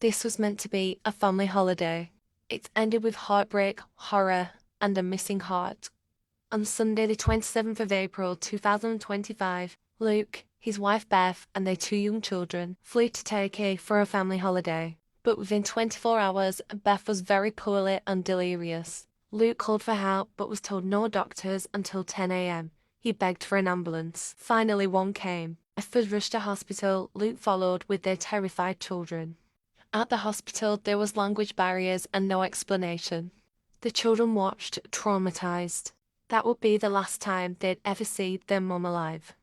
This was meant to be a family holiday. It ended with heartbreak, horror, and a missing heart. On Sunday, the 27th of April 2025, Luke, his wife Beth, and their two young children flew to Turkey for a family holiday. But within 24 hours, Beth was very poorly and delirious. Luke called for help but was told no doctors until 10 a.m. He begged for an ambulance. Finally, one came. Beth was rushed to hospital. Luke followed with their terrified children. At the hospital, there was language barriers and no explanation. The children watched, traumatized. That would be the last time they'd ever see their mum alive.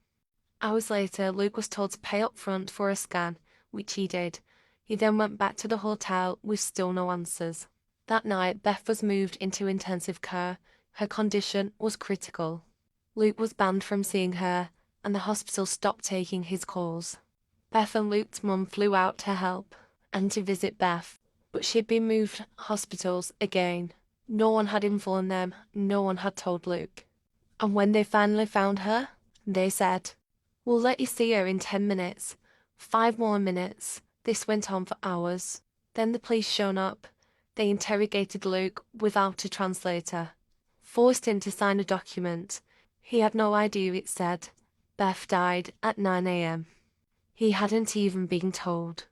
Hours later, Luke was told to pay up front for a scan, which he did. He then went back to the hotel with still no answers. That night, Beth was moved into intensive care. Her condition was critical. Luke was banned from seeing her, and the hospital stopped taking his calls. Beth and Luke's mum flew out to help and to visit Beth, but she'd been moved hospitals again. No one had informed them, no one had told Luke. And when they finally found her, they said, "We'll let you see her in 10 minutes. 5 more minutes." This went on for hours. Then the police showed up. They interrogated Luke without a translator, forced him to sign a document. He had no idea it said, Beth died at 9 a.m. He hadn't even been told.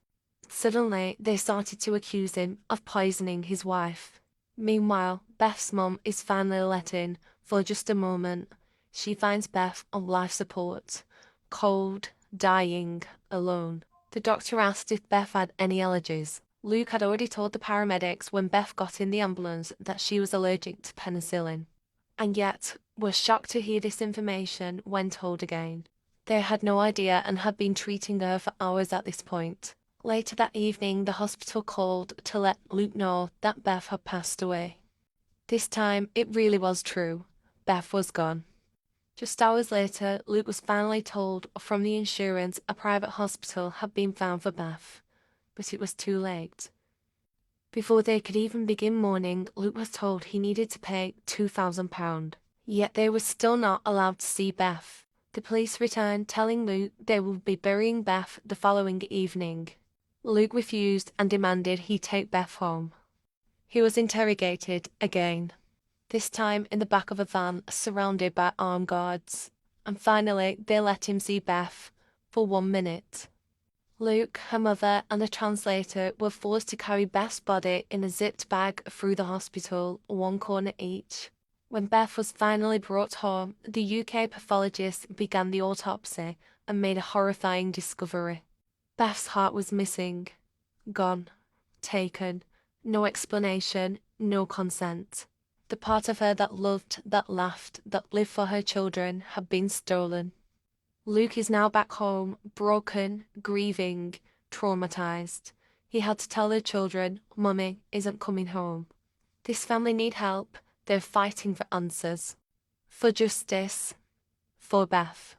Suddenly, they started to accuse him of poisoning his wife. Meanwhile, Beth's mum is finally let in for just a moment. She finds Beth on life support, cold, dying, alone. The doctor asked if Beth had any allergies. Luke had already told the paramedics when Beth got in the ambulance that she was allergic to penicillin, and yet was shocked to hear this information when told again. They had no idea and had been treating her for hours at this point. Later that evening, the hospital called to let Luke know that Beth had passed away. This time, it really was true. Beth was gone. Just hours later, Luke was finally told from the insurance a private hospital had been found for Beth, but it was too late. Before they could even begin mourning, Luke was told he needed to pay £2,000. Yet they were still not allowed to see Beth. The police returned, telling Luke they would be burying Beth the following evening. Luke refused and demanded he take Beth home. He was interrogated again, this time in the back of a van surrounded by armed guards, and finally they let him see Beth for 1 minute. Luke, her mother, and a translator were forced to carry Beth's body in a zipped bag through the hospital, one corner each. When Beth was finally brought home, the UK pathologist began the autopsy and made a horrifying discovery. Beth's heart was missing, gone, taken, no explanation, no consent. The part of her that loved, that laughed, that lived for her children had been stolen. Luke is now back home, broken, grieving, traumatized. He had to tell their children, "Mummy isn't coming home." This family need help. They're fighting for answers, for justice, for Beth.